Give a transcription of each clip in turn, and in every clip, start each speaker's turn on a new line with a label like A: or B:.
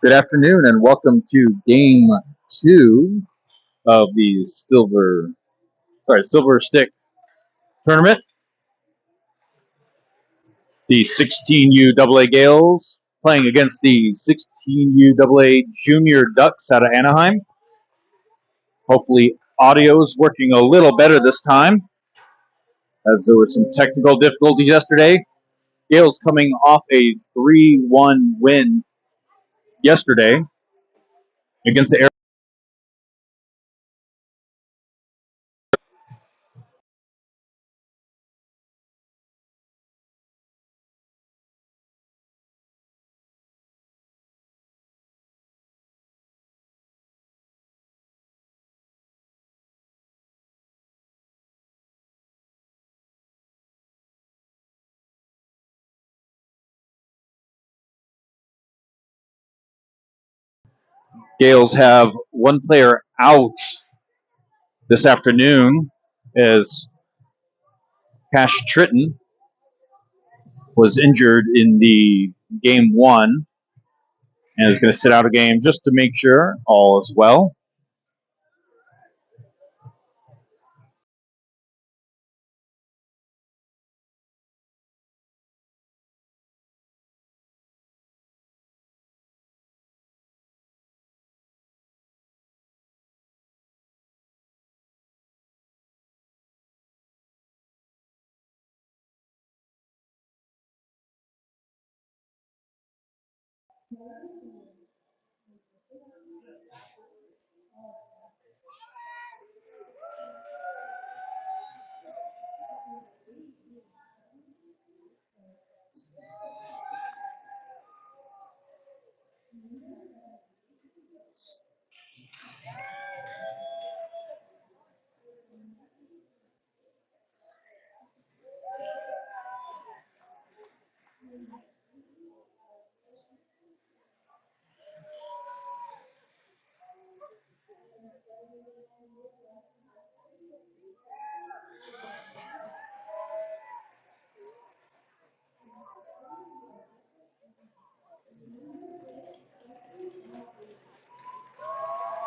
A: Good afternoon and welcome to game 2 of the Silver Stick tournament. The 16U AA Gales playing against the 16U AA Junior Ducks out of Anaheim. Hopefully audio is working a little better this time, as there were some technical difficulties yesterday. Gales coming off a 3-1 win yesterday against the Air. Gales have one player out this afternoon as Cash Tritton was injured in the game 1 and is going to sit out a game just to make sure all is well.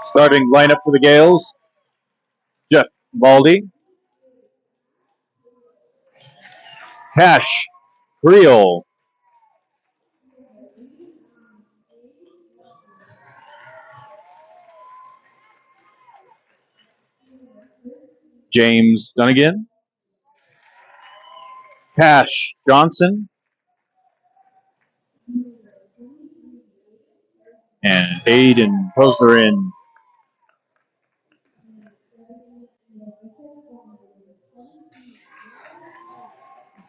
A: Starting lineup for the Gales: Jeff Baldy, Cash Creel, James Dunnigan, Cash Johnson, and Aiden Posner in.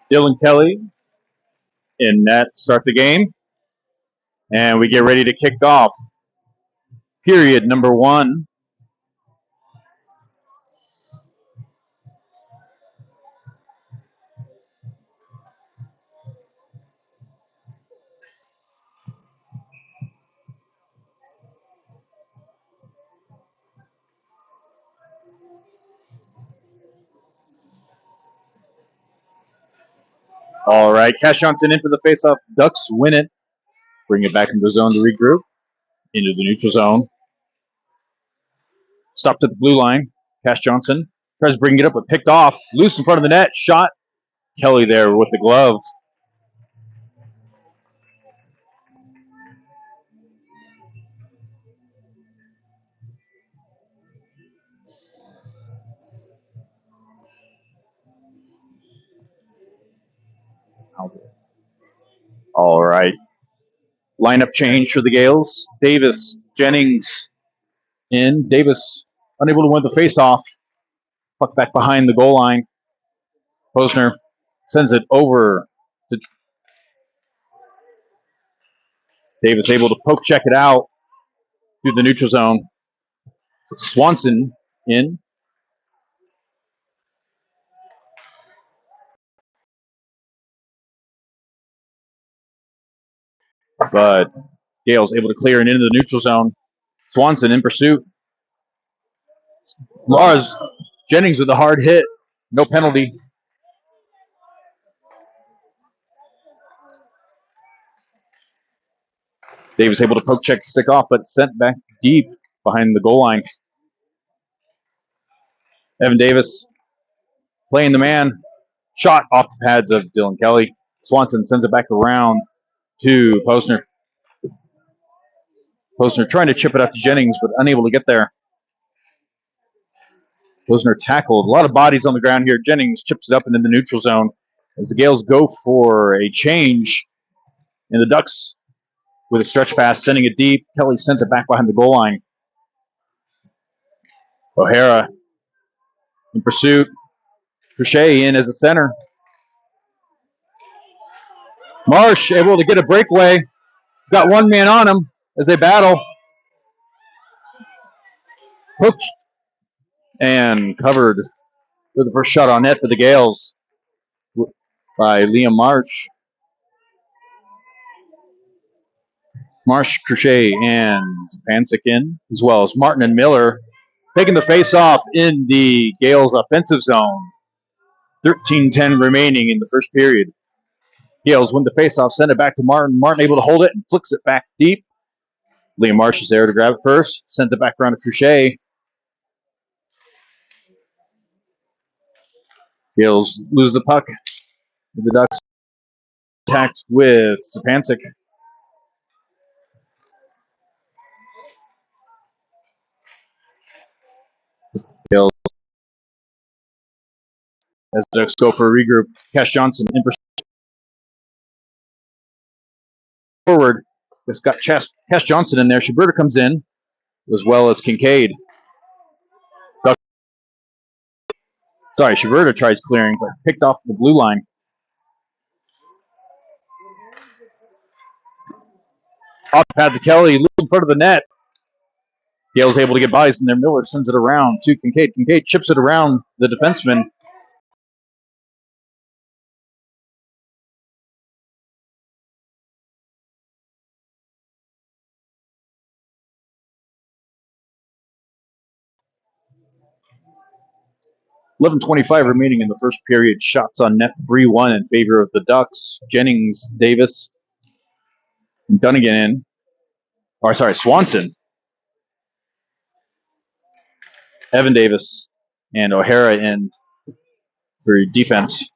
A: Dylan Kelly in net start the game. And we get ready to kick off period number 1. All right, Cash Johnson in for the faceoff. Ducks win it. Bring it back into the zone to regroup. Into the neutral zone. Stopped at the blue line. Cash Johnson tries to bring it up, but picked off. Loose in front of the net. Shot. Kelly there with the glove. All right. Lineup change for the Gales. Davis, Jennings in. Davis unable to win the faceoff. Puck back behind the goal line. Posner sends it over to Davis, able to poke check it out through the neutral zone. Swanson in. But Gale's able to clear it into the neutral zone. Swanson in pursuit. Lars Jennings with a hard hit. No penalty. Davis able to poke check the stick off, but sent back deep behind the goal line. Evan Davis playing the man. Shot off the pads of Dylan Kelly. Swanson sends it back around to Posner. Posner trying to chip it out to Jennings, but unable to get there. Posner tackled. A lot of bodies on the ground here. Jennings chips it up into the neutral zone as the Gales go for a change. And the Ducks with a stretch pass, sending it deep. Kelly sent it back behind the goal line. O'Hara in pursuit. Crochet in as a center. Marsh able to get a breakaway. Got one man on him as they battle. Hooked and covered for the first shot on net for the Gales by Liam Marsh. Marsh, Crochet, and Pancic in, as well as Martin and Miller taking the face-off in the Gales offensive zone. 13:10 remaining in the first period. Gales win the face-off, send it back to Martin. Martin able to hold it and flicks it back deep. Liam Marsh is there to grab it first. Sends it back around to Crochet. Gales lose the puck. The Ducks attacked with Sapancic. Gales as the Ducks go for a regroup. Cash Johnson in forward. It's got Cash Johnson in there. Schiberta comes in, as well as Kincaid. Schiberta tries clearing, but picked off the blue line. Off the pads of Kelly, loose in front of the net. Gale's able to get bodies in there. Miller sends it around to Kincaid. Kincaid chips it around the defenseman. .11:25 remaining in the first period. Shots on net 3-1 in favor of the Ducks. Jennings, Davis, and Dunnigan in. Swanson. Evan Davis and O'Hara in for defense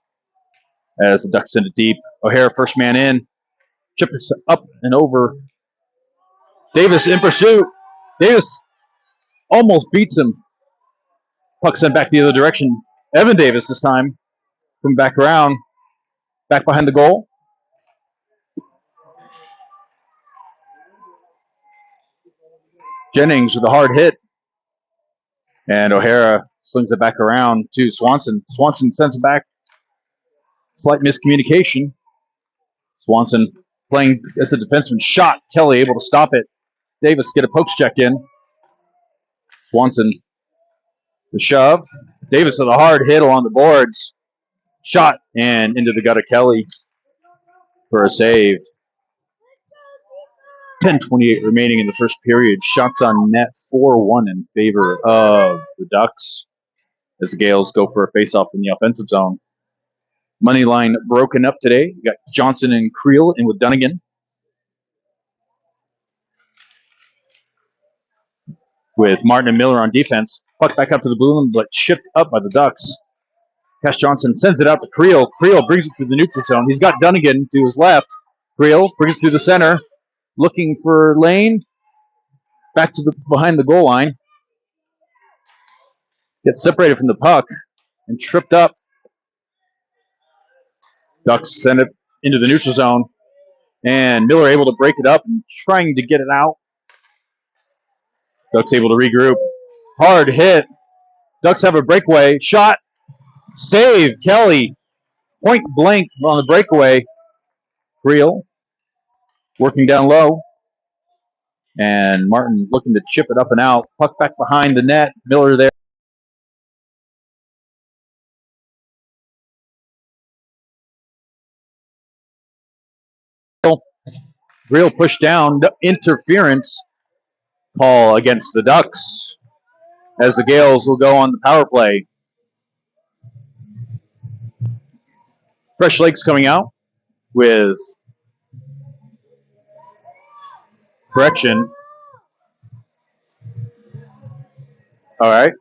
A: as the Ducks send it deep. O'Hara first man in. Chips up and over. Davis in pursuit. Davis almost beats him. Puck sent back the other direction. Evan Davis this time. Coming back around. Back behind the goal. Jennings with a hard hit. And O'Hara slings it back around to Swanson. Swanson sends it back. Slight miscommunication. Swanson playing as a defenseman. Shot. Kelly able to stop it. Davis get a pokes check in. Swanson the shove. Davis with a hard hit along the boards. Shot and into the gut of Kelly for a save. 10:28 remaining in the first period. Shots on net 4-1 in favor of the Ducks as the Gales go for a face-off in the offensive zone. Money line broken up today. You got Johnson and Creel in with Dunnigan. With Martin and Miller on defense. Puck back up to the blue line, but chipped up by the Ducks. Cash Johnson sends it out to Creel. Creel brings it to the neutral zone. He's got Dunnigan to his left. Creel brings it through the center. Looking for Lane. Back to the behind the goal line. Gets separated from the puck and tripped up. Ducks send it into the neutral zone. And Miller able to break it up and trying to get it out. Ducks able to regroup. Hard hit. Ducks have a breakaway. Shot. Save. Kelly. Point blank on the breakaway. Creel working down low. And Martin looking to chip it up and out. Puck back behind the net. Miller there. Real push down. Interference call against the Ducks as the Gales will go on the power play. Fresh legs coming out with Correction. All right.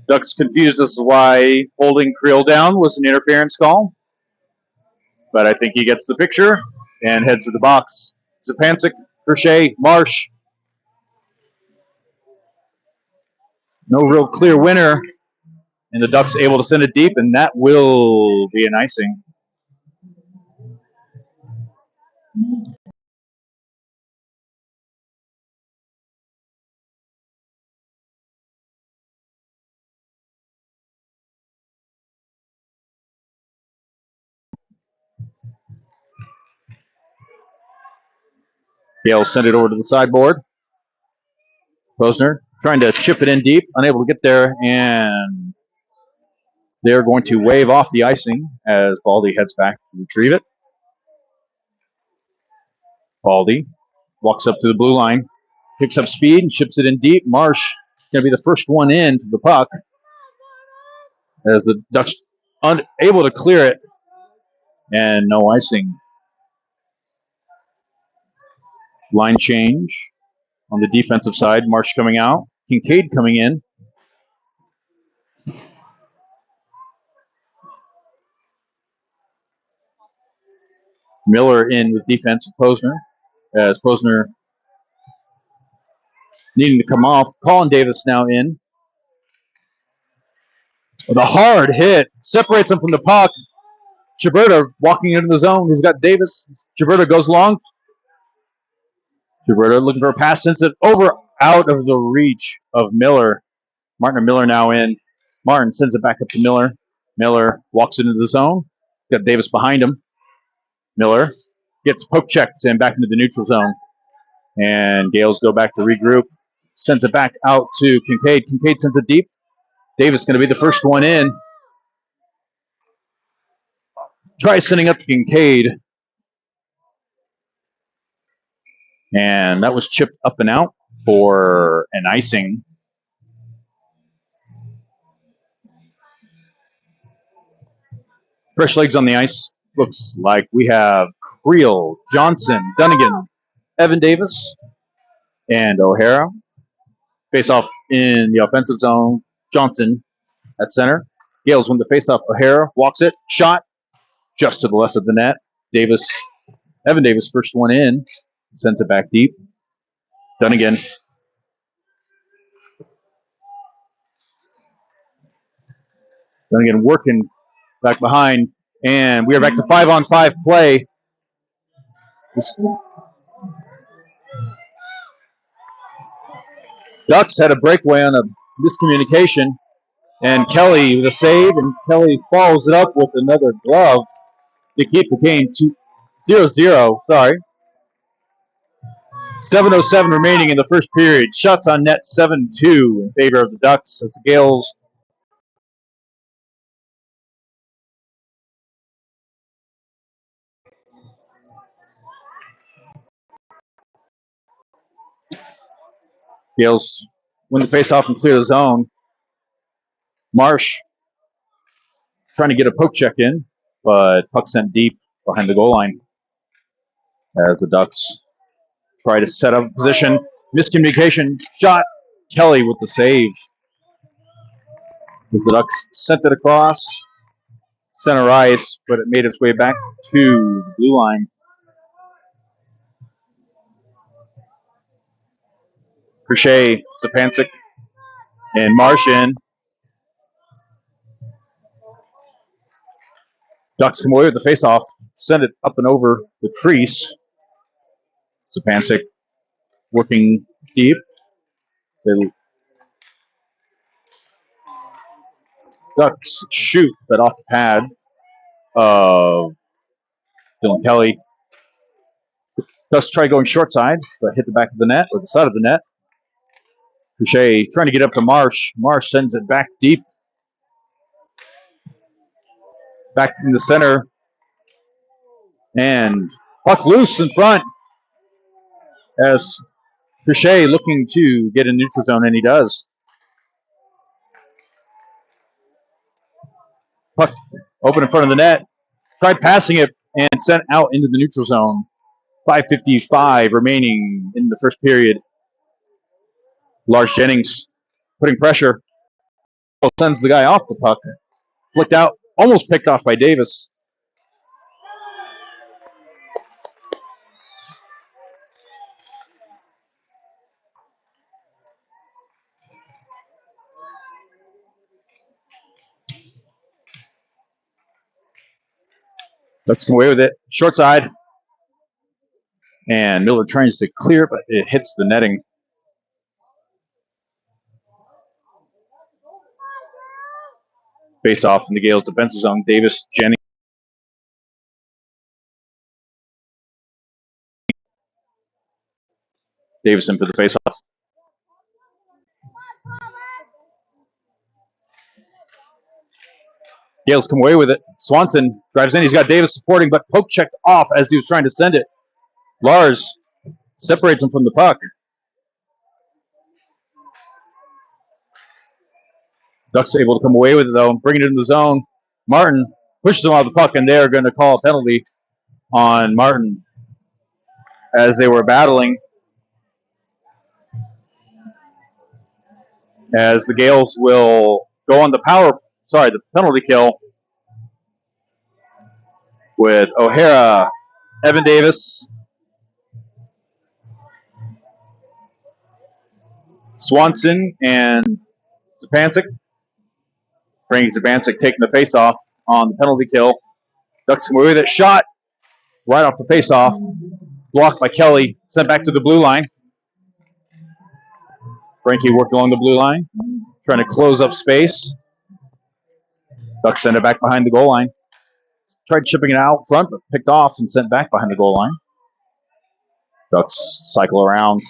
A: Ducks confused as to why holding Creel down was an interference call. But I think he gets the picture and heads to the box. Zapancic, Crochet, Marsh. No real clear winner. And the Ducks able to send it deep, and that will be an icing. Gale sent it over to the sideboard. Posner trying to chip it in deep, unable to get there, and they're going to wave off the icing as Baldy heads back to retrieve it. Baldy walks up to the blue line, picks up speed, and chips it in deep. Marsh going to be the first one in to the puck as the Ducks unable to clear it, and no icing. Line change on the defensive side. Marsh coming out. Kincaid coming in. Miller in with defense with Posner. As Posner needing to come off. Colin Davis now in. With a hard hit. Separates him from the puck. Gibberta walking into the zone. He's got Davis. Gibberta goes long. Gibberta looking for a pass. Sends it over out of the reach of Miller. Martin and Miller now in. Martin sends it back up to Miller. Miller walks into the zone. Got Davis behind him. Miller gets poke checked and back into the neutral zone. And Gales go back to regroup. Sends it back out to Kincaid. Kincaid sends it deep. Davis going to be the first one in. Tries sending up to Kincaid. And that was chipped up and out for an icing. Fresh legs on the ice. Looks like we have Creel, Johnson, Dunnigan, Evan Davis, and O'Hara. Face off in the offensive zone. Johnson at center. Gales win the face off. O'Hara walks it. Shot just to the left of the net. Davis, Evan Davis, first one in. Sends it back deep. Dunnigan. Dunnigan working back behind. And we are back to 5-on-5 play. Ducks had a breakaway on a miscommunication. And Kelly with a save, and Kelly follows it up with another glove to keep the game 0-0. Sorry. 7:07 remaining in the first period. Shots on net 7-2 in favor of the Ducks as the Gales win the face-off and clear the zone. Marsh trying to get a poke check in, but puck sent deep behind the goal line as the Ducks try to set up position. Miscommunication. Shot. Kelly with the save. As the Ducks sent it across center ice, but it made its way back to the blue line. Crochet, Zapancic, and Marsh in. Ducks come away with the face-off. Send it up and over the crease. Zapancic working deep. Ducks shoot, but off the pad of Dylan Kelly. Ducks try going short side, but hit the back of the net, or the side of the net. Crochet trying to get up to Marsh. Marsh sends it back deep. Back in the center. And puck loose in front as Crochet looking to get in neutral zone, and he does. Puck open in front of the net. Tried passing it and sent out into the neutral zone. 5:55 remaining in the first period. Lars Jennings putting pressure. Sends the guy off the puck. Flicked out. Almost picked off by Davis. Ducks come away with it. Short side. And Miller tries to clear, but it hits the netting. Face off in the Gales' defensive zone. Davis, Jennings. Davison for the face-off. Gales come away with it. Swanson drives in. He's got Davis supporting, but poke checked off as he was trying to send it. Lars separates him from the puck. Ducks able to come away with it, though, bring it into the zone. Martin pushes him off the puck, and they're going to call a penalty on Martin as they were battling. As the Gales will go on the the penalty kill with O'Hara, Evan Davis, Swanson, and Zapancic. Frank Zapancic taking the face-off on the penalty kill. Ducks come away with it. Shot right off the face-off. Blocked by Kelly. Sent back to the blue line. Frankie worked along the blue line, trying to close up space. Ducks send it back behind the goal line. Tried chipping it out front, but picked off and sent back behind the goal line. Ducks cycle around.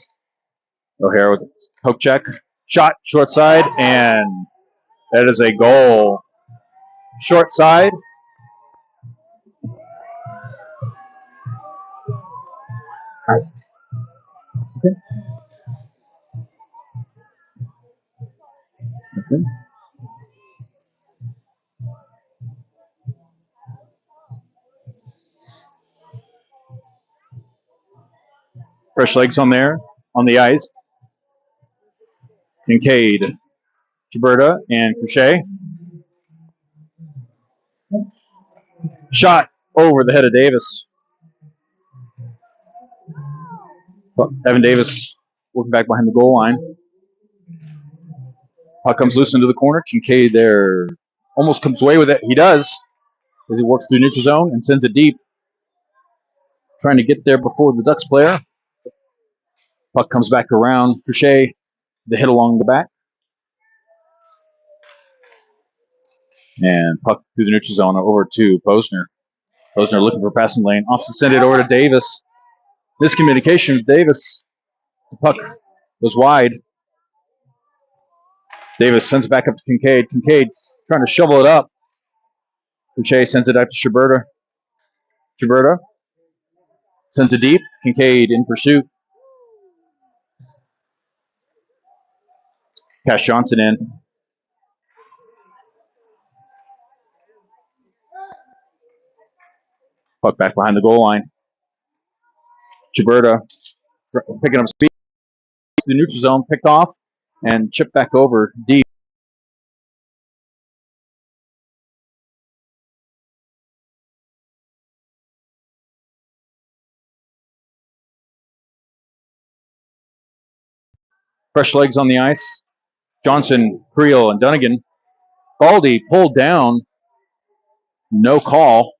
A: O'Hara with a poke check. Shot, short side, and that is a goal. Short side. Okay. Fresh legs on there, on the ice. Kincaid, Gilberta, and Crochet. Shot over the head of Davis. Evan Davis working back behind the goal line. Puck comes loose into the corner. Kincaid there almost comes away with it. He does as he works through neutral zone and sends it deep. Trying to get there before the Ducks player. Puck comes back around. Crochet, the hit along the back. And puck through the neutral zone over to Posner. Posner looking for passing lane. Off to send it over to Davis. Miscommunication with Davis. The puck was wide. Davis sends it back up to Kincaid. Kincaid trying to shovel it up. Crochet sends it out to Gilberta. Gilberta sends it deep. Kincaid in pursuit. Cash Johnson in. Puck back behind the goal line. Gilberta picking up speed. The neutral zone picked off and chipped back over deep. Fresh legs on the ice. Johnson, Creel, and Dunnigan. Baldy pulled down. No call.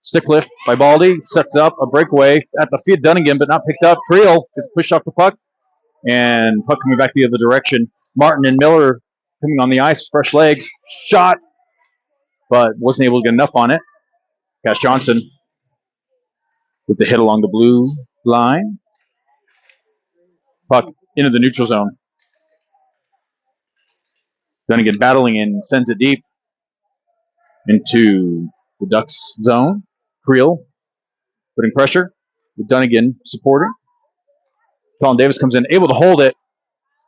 A: Stick lift by Baldy. Sets up a breakaway at the feet of Dunnigan, but not picked up. Creel gets pushed off the puck. And puck coming back the other direction. Martin and Miller coming on the ice. Fresh legs. Shot. But wasn't able to get enough on it. Cash Johnson with the hit along the blue line. Puck into the neutral zone. Dunnigan battling and sends it deep into the Ducks zone. Creel putting pressure with Dunnigan supporting. Colin Davis comes in, able to hold it,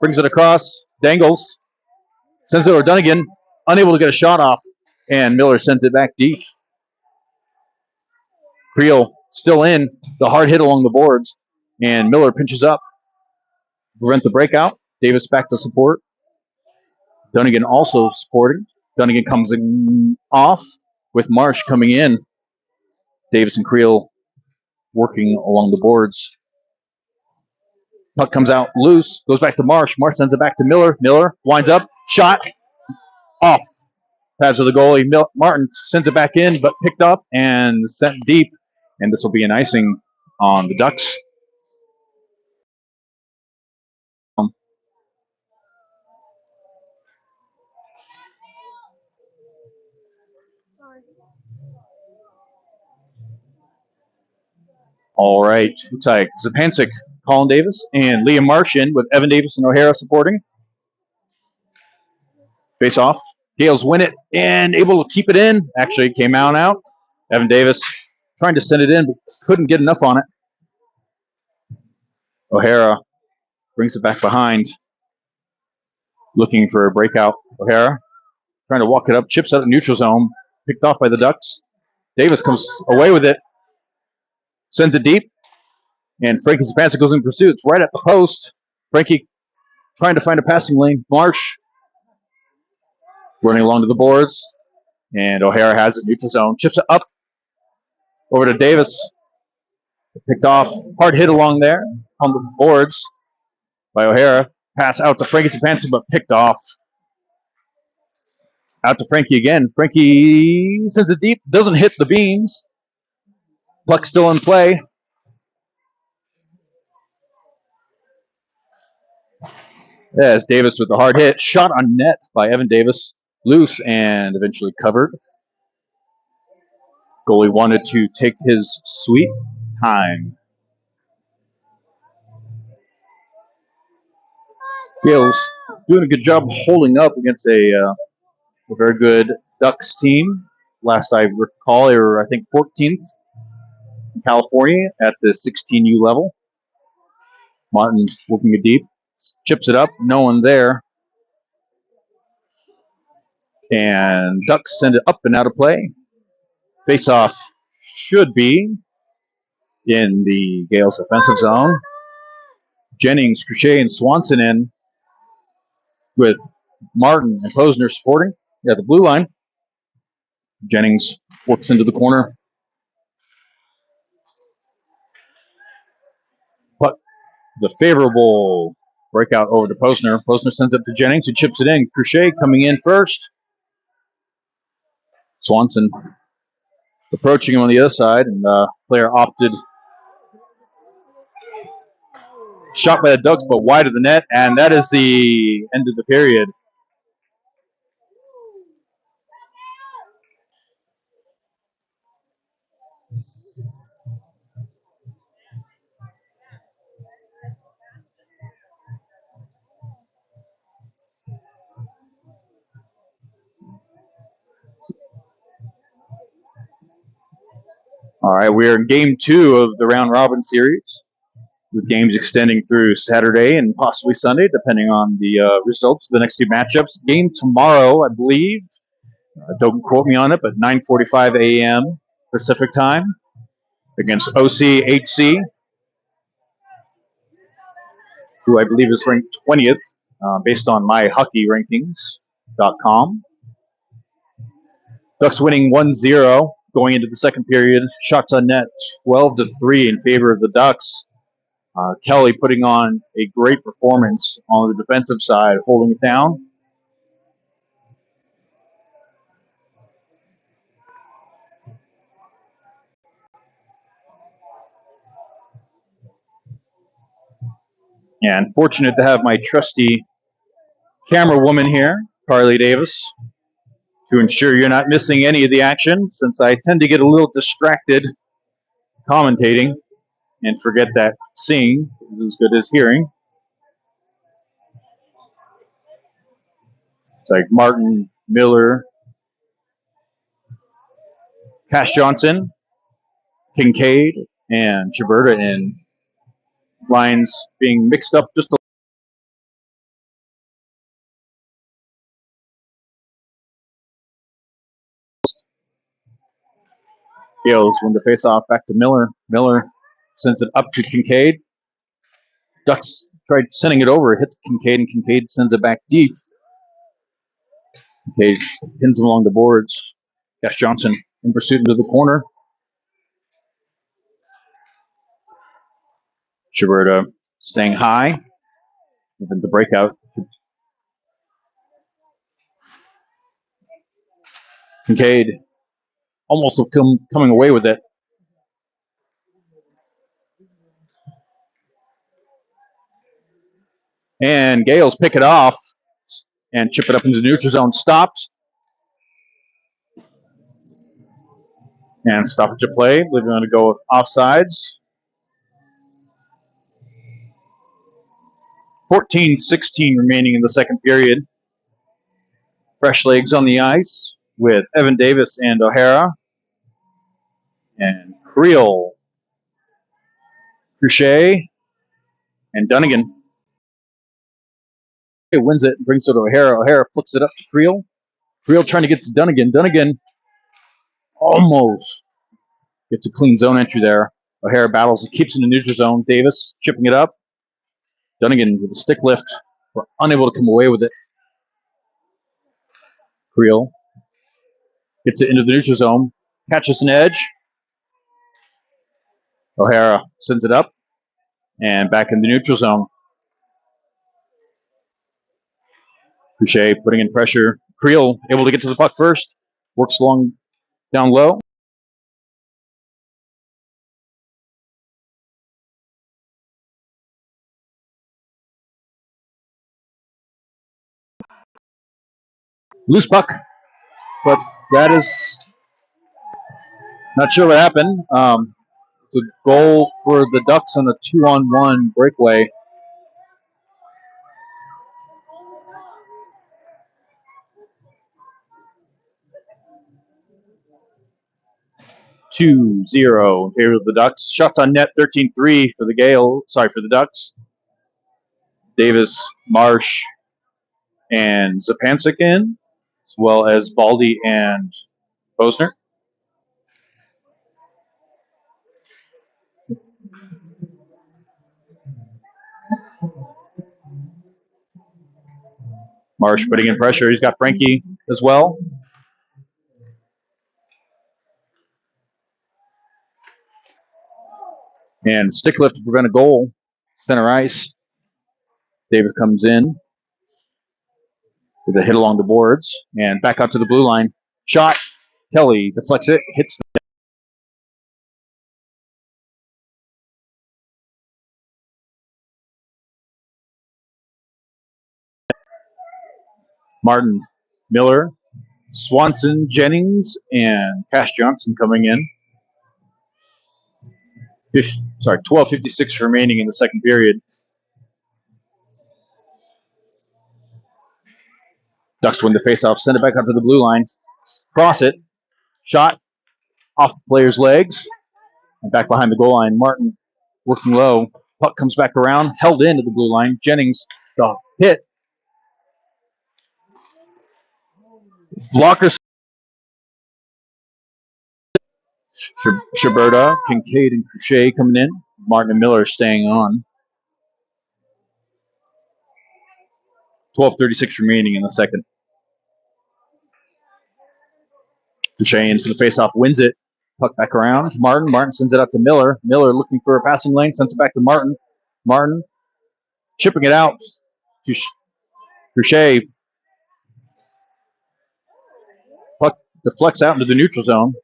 A: brings it across, dangles, sends it over Dunnigan, unable to get a shot off, and Miller sends it back deep. Creel still in. The hard hit along the boards. And Miller pinches up. Prevent the breakout. Davis back to support. Dunnigan also supporting. Dunnigan comes in off with Marsh coming in. Davis and Creel working along the boards. Puck comes out loose. Goes back to Marsh. Marsh sends it back to Miller. Miller winds up. Shot. Off. Pass to the goalie. Martin sends it back in, but picked up and sent deep. And this will be an icing on the Ducks. All right. Looks like Zapancic, Colin Davis, and Liam Marsh in with Evan Davis and O'Hara supporting. Face off. Gales win it and able to keep it in. Actually, came out. Evan Davis trying to send it in, but couldn't get enough on it. O'Hara brings it back behind. Looking for a breakout. O'Hara trying to walk it up. Chips out of neutral zone. Picked off by the Ducks. Davis comes away with it. Sends it deep. And Frankie Zapancic goes in pursuit. It's right at the post. Frankie trying to find a passing lane. Marsh running along to the boards. And O'Hara has it. Neutral zone. Chips it up. Over to Davis. Picked off. Hard hit along there on the boards by O'Hara. Pass out to Frankie Zapancic, but picked off. Out to Frankie again. Frankie sends it deep. Doesn't hit the beams. Puck still in play. There's Davis with the hard hit. Shot on net by Evan Davis. Loose and eventually covered. Goalie wanted to take his sweet time. Gales doing a good job holding up against a very good Ducks team. Last I recall, they were, I think, 14th in California at the 16U level. Martin working it deep. Chips it up. No one there. And Ducks send it up and out of play. Face-off should be in the Gales offensive zone. Jennings, Crochet, and Swanson in with Martin and Posner supporting at the blue line. Jennings works into the corner. But the favorable breakout over to Posner. Posner sends it to Jennings, who chips it in. Crochet coming in first. Swanson approaching him on the other side, and the player opted. Shot by the Ducks, but wide of the net, and that is the end of the period. All right, we're in game 2 of the round robin series, with games extending through Saturday and possibly Sunday, depending on the results of the next 2 matchups. Game tomorrow, I believe, don't quote me on it, but 9:45 a.m. Pacific time against OCHC, who I believe is ranked 20th based on myhockeyrankings.com. Ducks winning 1-0 going into the second period. Shots on net 12-3 in favor of the Ducks. Kelly putting on a great performance on the defensive side, holding it down. And fortunate to have my trusty camera woman here, Carly Davis, to ensure you're not missing any of the action, since I tend to get a little distracted commentating and forget that seeing is as good as hearing. It's like Martin, Miller, Cash Johnson, Kincaid, and Shiberta in lines being mixed up just a Gales win the face-off back to Miller. Miller sends it up to Kincaid. Ducks tried sending it over, hit Kincaid, and Kincaid sends it back deep. Kincaid pins him along the boards. Cash Johnson in pursuit into the corner. Shiberta staying high. Even the breakout. Kincaid almost coming away with it. And Gales pick it off and chip it up into the neutral zone. Stopped. And stoppage of play. We're going to go with offsides. 14-16 remaining in the second period. Fresh legs on the ice with Evan Davis and O'Hara. And Creel, Crochet, and Dunnigan. It wins it and brings it to O'Hara. O'Hara flicks it up to Creel. Creel trying to get to Dunnigan. Dunnigan almost gets a clean zone entry there. O'Hara battles and keeps in the neutral zone. Davis chipping it up. Dunnigan with a stick lift. We're unable to come away with it. Creel gets it into the neutral zone. Catches an edge. O'Hara sends it up. And back in the neutral zone. Boucher putting in pressure. Creel able to get to the puck first. Works along down low. Loose puck. But that is not sure what happened. It's a goal for the Ducks on a 2-on-1 breakaway. Two zero in favor of the Ducks. Shots on net 13-3 for the Ducks. Davis, Marsh, and Zapancic in, as well as Baldy and Posner. Marsh putting in pressure. He's got Frankie as well. And stick lift to prevent a goal. Center ice. David comes in with a hit along the boards and back out to the blue line. Shot. Kelly deflects it, hits the Martin, Miller, Swanson, Jennings, and Cash Johnson coming in. 12:56 remaining in the second period. Ducks win the faceoff, send it back up to the blue line, cross it, shot off the player's legs, and back behind the goal line. Martin working low, puck comes back around, held into the blue line. Jennings, the hit, blocker. Shiberta, Kincaid, and Crochet coming in. Martin and Miller staying on. 12:36 remaining in the second. Crochet in for the faceoff, wins it. Puck back around to Martin. Martin sends it out to Miller. Miller looking for a passing lane, sends it back to Martin. Martin chipping it out to Crochet. Puck deflects out into the neutral zone.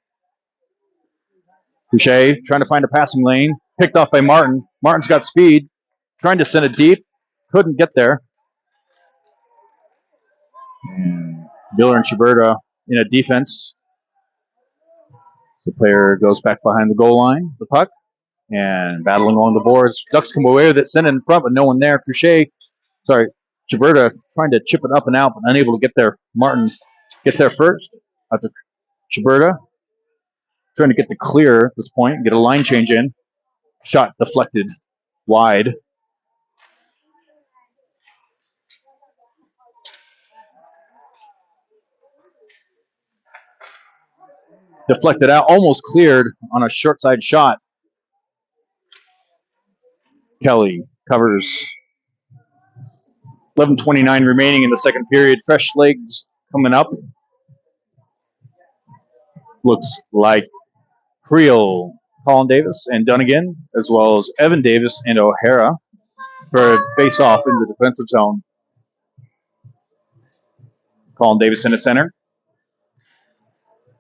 A: Crochet trying to find a passing lane. Picked off by Martin. Martin's got speed. Trying to send it deep. Couldn't get there. And Miller and Shiberta in a defense. The player goes back behind the goal line, the puck, and battling along the boards. Ducks come away with it, send it in front, but no one there. Shiberta trying to chip it up and out, but unable to get there. Martin gets there first. After Shiberta trying to get the clear at this point and get a line change in. Shot deflected wide. Deflected out, almost cleared on a short side shot. Kelly covers. 11:29 remaining in the second period. Fresh legs coming up. Looks like Creel, Colin Davis, and Dunnigan, as well as Evan Davis and O'Hara for a face-off in the defensive zone. Colin Davis in at center.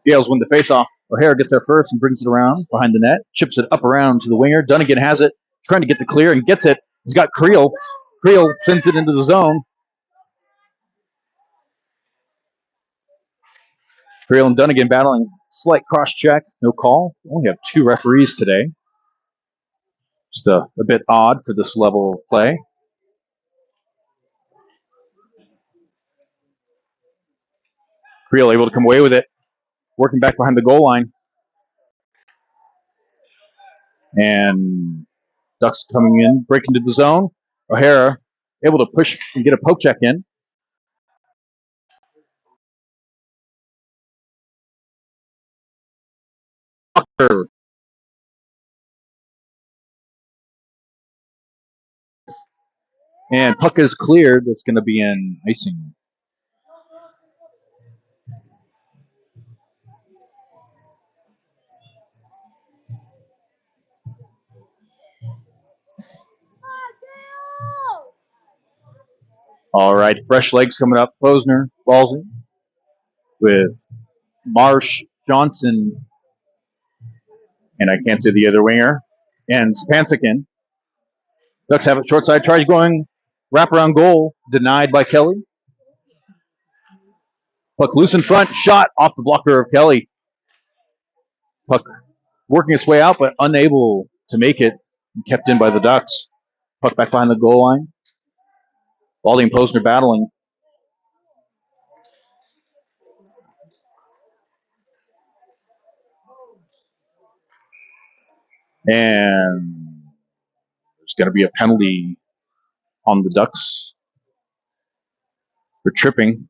A: Gales win the face-off. O'Hara gets there first and brings it around behind the net. Chips it up around to the winger. Dunnigan has it, trying to get the clear and gets it. He's got Creel. Creel sends it into the zone. Creel and Dunnigan battling. Slight cross-check. No call. Only have 2 referees today. Just a bit odd for this level of play. Creel able to come away with it. Working back behind the goal line. And Ducks coming in, breaking to the zone. O'Hara able to push and get a poke check in. And puck is cleared. It's going to be an icing. All right, fresh legs coming up. Posner, Ballsy, with Marsh, Johnson, and I can't see the other winger, and Spansikin. Ducks have it short side. Tries going wraparound goal, denied by Kelly. Puck loose in front, shot off the blocker of Kelly. Puck working its way out, but unable to make it. Kept in by the Ducks. Puck back behind the goal line. Baldy and Posner battling. And there's going to be a penalty on the Ducks for tripping.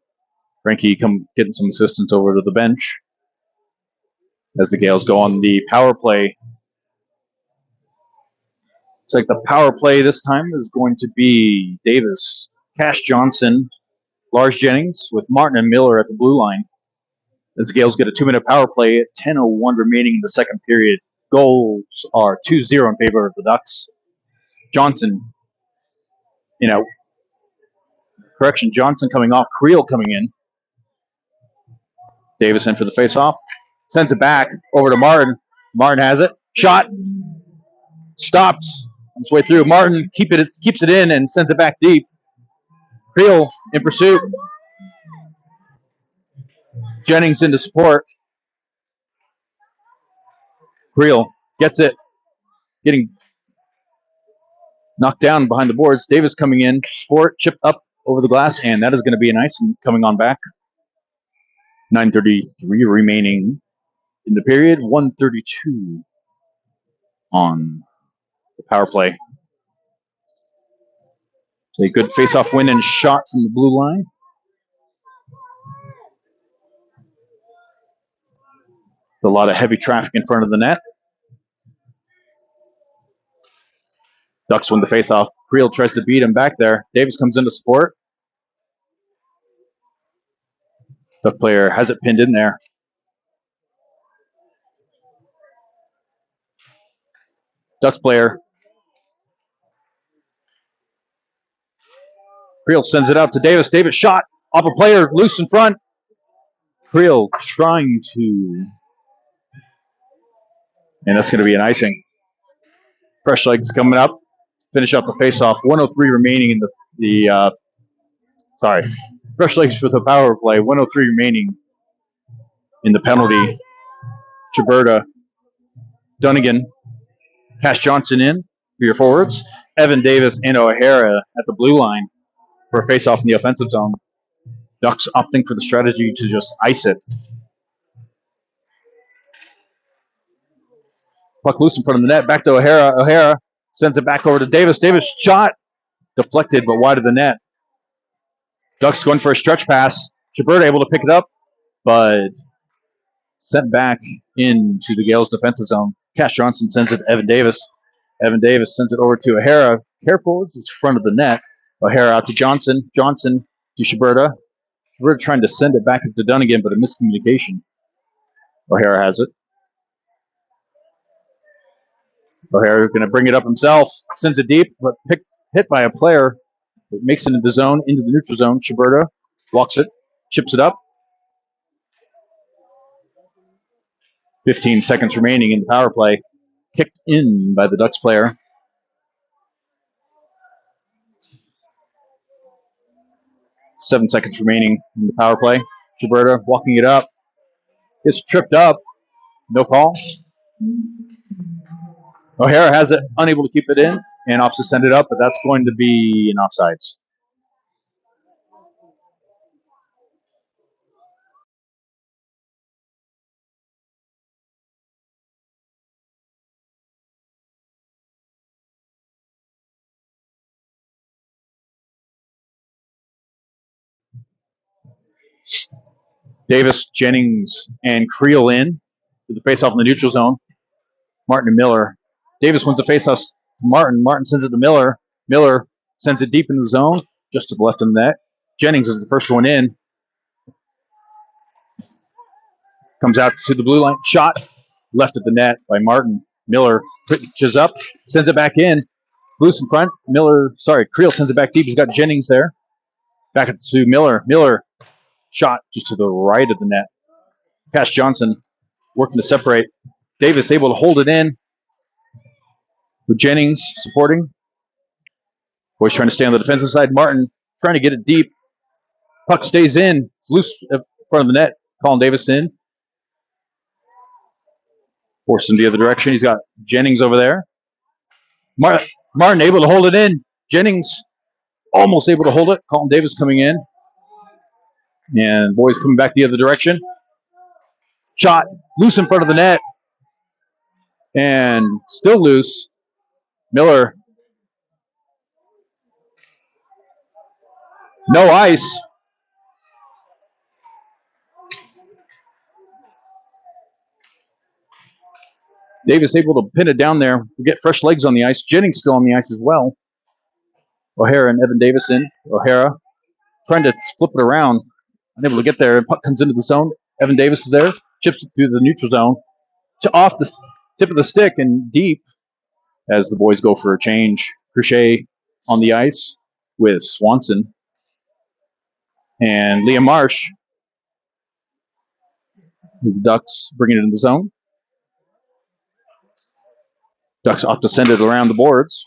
A: Frankie getting some assistance over to the bench as the Gales go on the power play. Looks like the power play this time is going to be Davis, Cash Johnson, Lars Jennings with Martin and Miller at the blue line. As the Gales get a 2-minute power play at 10:01 remaining in the second period. Goals are 2-0 in favor of the Ducks. Johnson, Johnson coming off, Creel coming in. Davis in for the face-off. Sends it back over to Martin. Martin has it. Shot. Stopped on its way through. Martin keeps it in and sends it back deep. Creel in pursuit. Jennings into support. Creel gets it. Getting knocked down behind the boards. Davis coming in. Sport chipped up over the glass, and that is going to be an icing coming on back. 9:33 remaining in the period. 1:32 on the power play. It's a good face-off win and shot from the blue line. A lot of heavy traffic in front of the net. Ducks win the face-off. Creel tries to beat him back there. Davis comes into support. Duck player has it pinned in there. Ducks player. Creel sends it out to Davis. Davis shot off a player loose in front. Creel trying to... And that's going to be an icing. Fresh legs coming up. Finish out the face-off. 1:03 remaining in the fresh legs for the power play. 1:03 remaining in the penalty. Chaberta, Dunnigan, Cash Johnson in for your forwards. Evan Davis and O'Hara at the blue line for a face-off in the offensive zone. Ducks opting for the strategy to just ice it. Puck loose in front of the net. Back to O'Hara. O'Hara sends it back over to Davis. Davis shot. Deflected, but wide of the net. Ducks going for a stretch pass. Chaberta able to pick it up, but Sent back into the Gales defensive zone. Cash Johnson sends it to Evan Davis. Evan Davis sends it over to O'Hara. Careful, it's front of the net. O'Hara out to Johnson. Johnson to Shiberta. Shiberta trying to send it back to Dunnigan, but a miscommunication. O'Hara has it. O'Hara going to bring it up himself. Sends it deep, but hit by a player. It makes it into the zone, into the neutral zone. Shiberta walks it, chips it up. 15 seconds remaining in the power play. Kicked in by the Ducks player. 7 seconds remaining in the power play. Shiberta walking it up. Gets tripped up. No call. O'Hara has it, unable to keep it in, and opts to send it up, but that's going to be an offsides. Davis, Jennings, and Creel in to the faceoff in the neutral zone. Martin and Miller. Davis wins the faceoff to Martin. Martin sends it to Miller. Miller sends it deep in the zone, just to the left of the net. Jennings is the first one in. Comes out to the blue line. Shot left at the net by Martin. Miller pitches up, sends it back in. Loose in front. Creel sends it back deep. He's got Jennings there. Back to Miller. Miller shot just to the right of the net. Cash Johnson working to separate. Davis able to hold it in with Jennings supporting. Boys trying to stay on the defensive side. Martin trying to get it deep. Puck stays in. It's loose in front of the net. Colin Davis in. Forced him the other direction. He's got Jennings over there. Martin able to hold it in. Jennings almost able to hold it. Colin Davis coming in. And boys coming back the other direction. Shot loose in front of the net. And still loose. Miller. No ice. Davis able to pin it down there. We get fresh legs on the ice. Jennings still on the ice as well. O'Hara and Evan Davis in. O'Hara trying to flip it around. Unable to get there. Puck comes into the zone. Evan Davis is there. Chips it through the neutral zone. Off the tip of the stick and deep as the boys go for a change. Crochet on the ice with Swanson. And Liam Marsh. His Ducks bringing it in the zone. Ducks off to send it around the boards.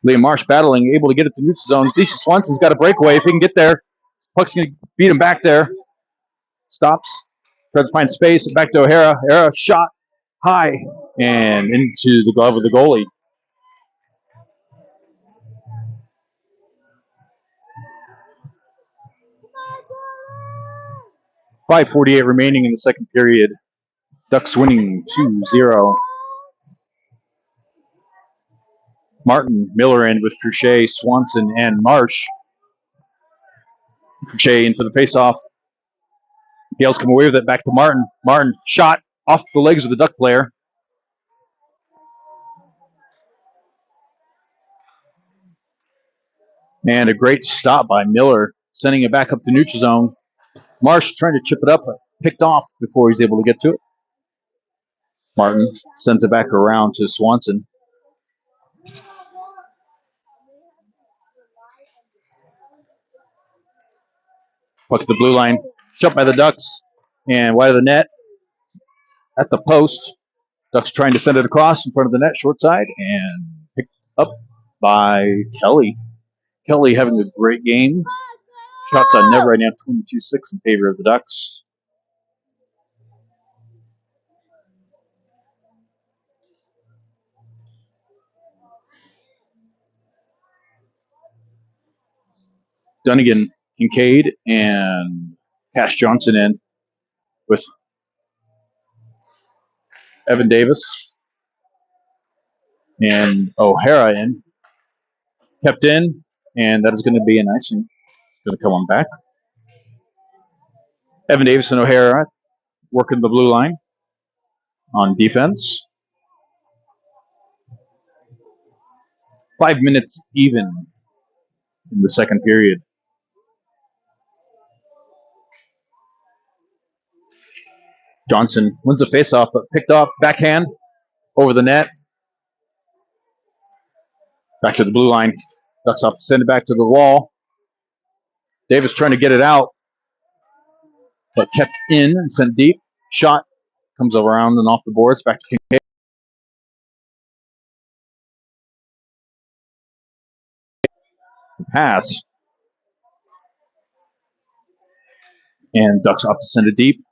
A: Liam Marsh battling, able to get it to the neutral zone. Deisha Swanson's got a breakaway. If he can get there, puck's going to beat him back there. Stops. Tries to find space. Back to O'Hara. O'Hara shot high and into the glove of the goalie. .5:48 remaining in the second period. Ducks winning 2-0. Martin, Miller in with Crochet, Swanson, and Marsh. Crochet in for the faceoff. Gales come away with it. Back to Martin. Martin shot off the legs of the Duck player. And a great stop by Miller, sending it back up to neutral zone. Marsh trying to chip it up, but picked off before he's able to get to it. Martin sends it back around to Swanson. Puck to the blue line. Shot by the Ducks. And wide of the net. At the post. Ducks trying to send it across in front of the net, short side. And picked up by Kelly. Kelly having a great game. Shots on net right now, 22-6 in favor of the Ducks. Dunnigan, Kincaid, and Cash Johnson in with Evan Davis and O'Hara in. Kept in, and that is going to be an icing. Going to come on back. Evan Davis and O'Hara working the blue line on defense. 5 minutes even in the second period. Johnson wins the faceoff, but picked off backhand over the net. Back to the blue line. Ducks off, send it back to the wall. Davis trying to get it out, but kept in and sent deep. Shot comes around and off the boards. Back to Kincaid. Pass. And Ducks off to send it deep.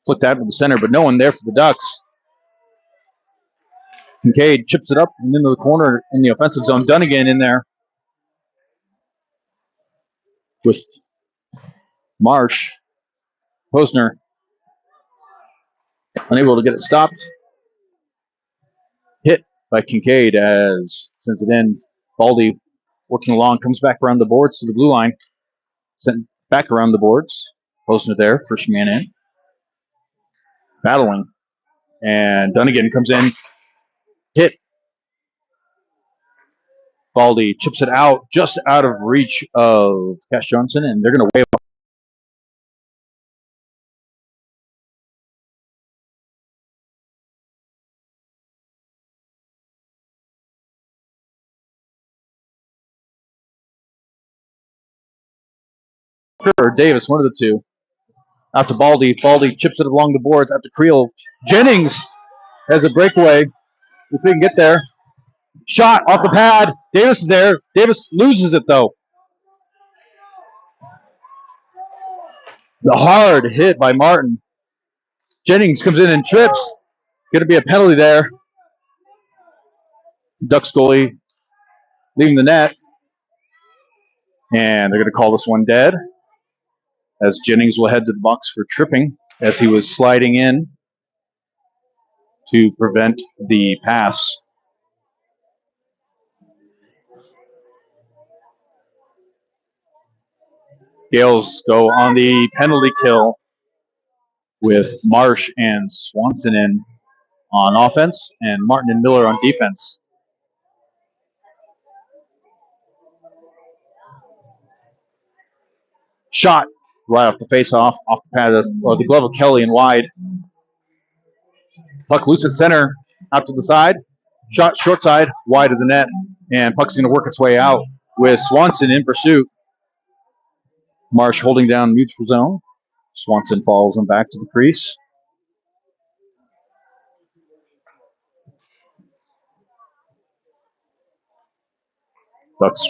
A: Flicked out to the center, but no one there for the Ducks. Kincaid chips it up and into the corner in the offensive zone. Dunnigan in there with Marsh. Posner unable to get it stopped. Hit by Kincaid as sends it in. Baldy working along, comes back around the boards to the blue line. Sent back around the boards. Posner there, first man in. Battling. And Dunnigan comes in. Hit. Baldy chips it out, just out of reach of Cash Johnson, and they're going to wave off. Or Davis, one of the two. Out to Baldy. Baldy chips it along the boards. Out to Creel. Jennings has a breakaway. If we can get there. Shot off the pad. Davis is there. Davis loses it, though. The hard hit by Martin. Jennings comes in and trips. Going to be a penalty there. Ducks goalie leaving the net. And they're going to call this one dead, as Jennings will head to the box for tripping as he was sliding in to prevent the pass. Gales go on the penalty kill with Marsh and Swanson in on offense and Martin and Miller on defense. Shot right off the face-off, off the pad or the glove of Kelly and wide. Puck loose at center, out to the side. Shot short side, wide of the net, and puck's going to work its way out with Swanson in pursuit. Marsh holding down neutral zone. Swanson follows him back to the crease. Ducks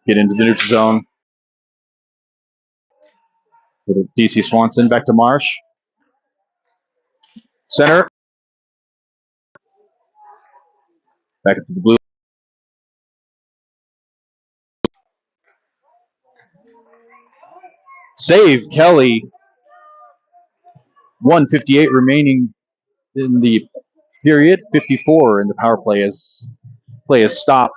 A: get into the neutral zone. With DC Swanson back to Marsh. Center. Back up to the blue. Save Kelly. 1:58 remaining in the period. 54 in the power play as play is stopped.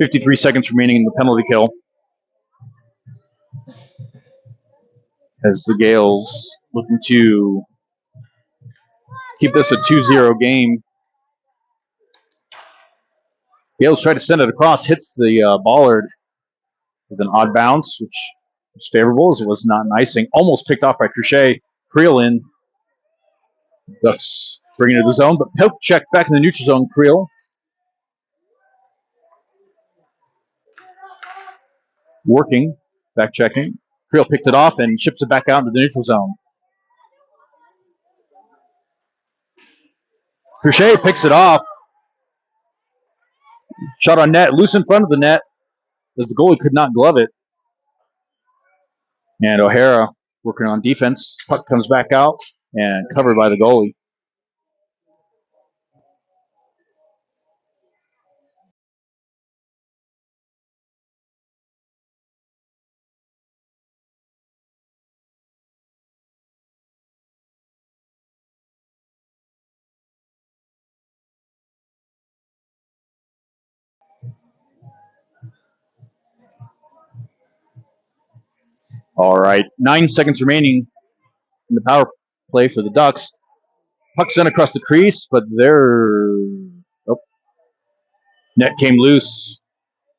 A: .53 seconds remaining in the penalty kill. As the Gales looking to keep this a 2-0 game. Gales try to send it across, hits the Ballard with an odd bounce, which was favorable as it was not an icing. Almost picked off by Crochet. Creel in. Ducks bringing it to the zone, but poke check back in the neutral zone. Creel. Working, back checking. Creel picked it off and ships it back out into the neutral zone. Crochet picks it off. Shot on net, loose in front of the net, as the goalie could not glove it. And O'Hara working on defense. Puck comes back out and covered by the goalie. All right, 9 seconds remaining in the power play for the Ducks. Puck sent across the crease, but net came loose.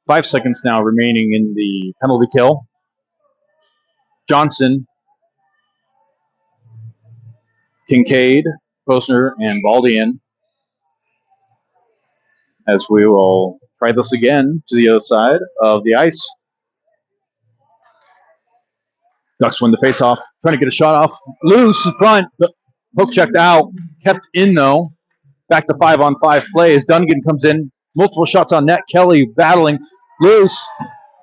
A: 5 seconds now remaining in the penalty kill. Johnson, Kincaid, Posner, and Baldian. As we will try this again to the other side of the ice. Ducks win the faceoff, trying to get a shot off. Loose in front, but poke checked out. Kept in, though. Back to 5-on-5 play as Dunnigan comes in. Multiple shots on net. Kelly battling. Loose.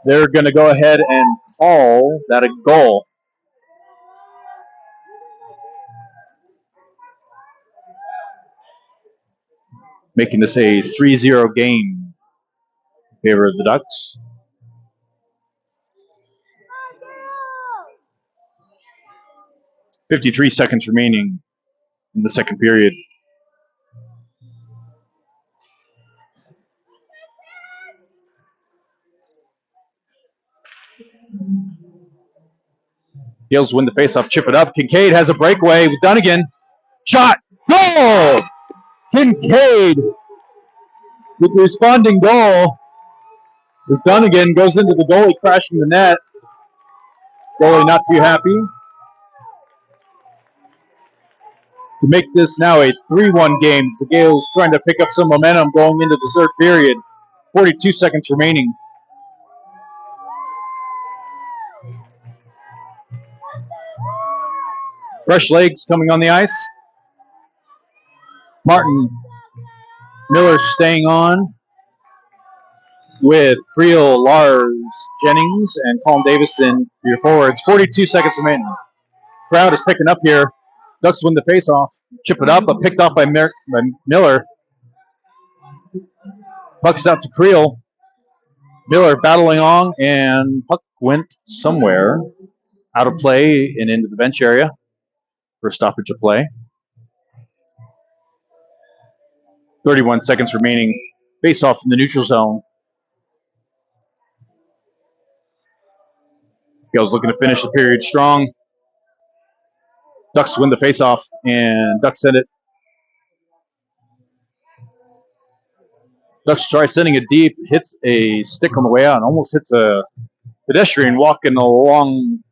A: They're going to go ahead and call that a goal. Making this a 3-0 game in favor of the Ducks. .53 seconds remaining in the second period. Gales win the faceoff, chip it up. Kincaid has a breakaway with Dunnigan. Shot! Goal! Kincaid with the responding goal. As Dunnigan goes into the goalie, crashing the net. Goalie not too happy. To make this now a 3-1 game, the Gales trying to pick up some momentum going into the third period. 42 seconds remaining. Fresh legs coming on the ice. Martin Miller staying on with Creel, Lars, Jennings, and Colin Davison for your forwards. 42 seconds remaining. Crowd is picking up here. Ducks win the faceoff. Chip it up, but picked off by Miller. Puck's out to Creel. Miller battling on, and puck went somewhere out of play and into the bench area for a stoppage of play. 31 seconds remaining. Face off in the neutral zone. Gales looking to finish the period strong. Ducks win the face-off, and Ducks send it. Ducks try sending it deep, hits a stick on the way out, and almost hits a pedestrian walking along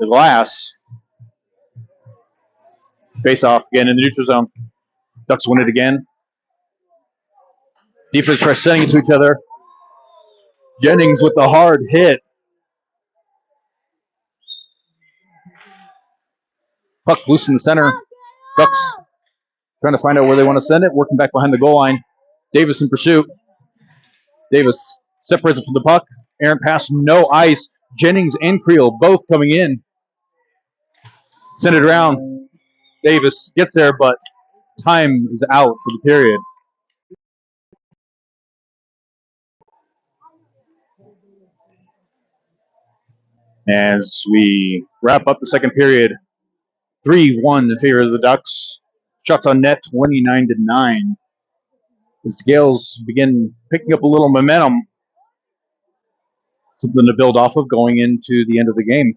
A: the glass. Face-off again in the neutral zone. Ducks win it again. Defense tries sending it to each other. Jennings with the hard hit. Puck loose in the center. Ducks trying to find out where they want to send it. Working back behind the goal line. Davis in pursuit. Davis separates it from the puck. Errant pass, no ice. Jennings and Creel both coming in. Send it around. Davis gets there, but time is out for the period. As we wrap up the second period, 3-1 in favor of the Ducks. Shots on net, 29-9. As the Gales begin picking up a little momentum, something to build off of going into the end of the game.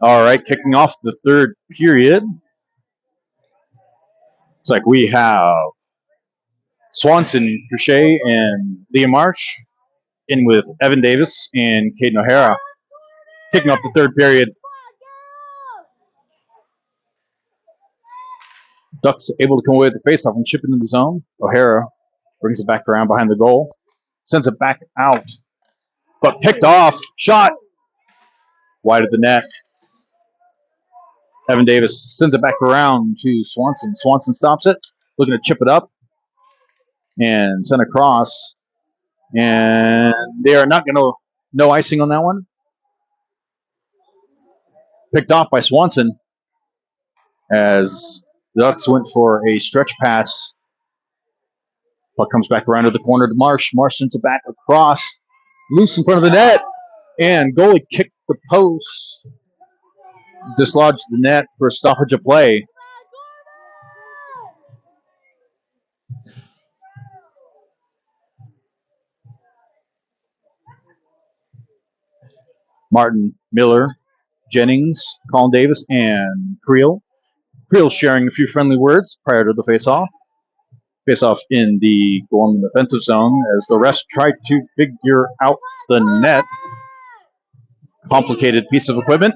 A: All right, kicking off the third period. Looks like we have Swanson, Crochet, and Liam Marsh in with Evan Davis and Caden O'Hara. Kicking off the third period. Ducks able to come away with the faceoff and chip it into the zone. O'Hara brings it back around behind the goal. Sends it back out. But picked off. Shot. Wide of the net. Evan Davis sends it back around to Swanson. Swanson stops it, looking to chip it up and send across. And they are not going to, no icing on that one. Picked off by Swanson as the Ducks went for a stretch pass. Puck comes back around to the corner to Marsh. Marsh sends it back across, loose in front of the net, and goalie kicked the post, dislodged the net for a stoppage of play. Martin, Miller, Jennings, Colin Davis, and Creel. Creel sharing a few friendly words prior to the face-off. Face-off in the Gorman defensive zone as the rest tried to figure out the net. Complicated piece of equipment.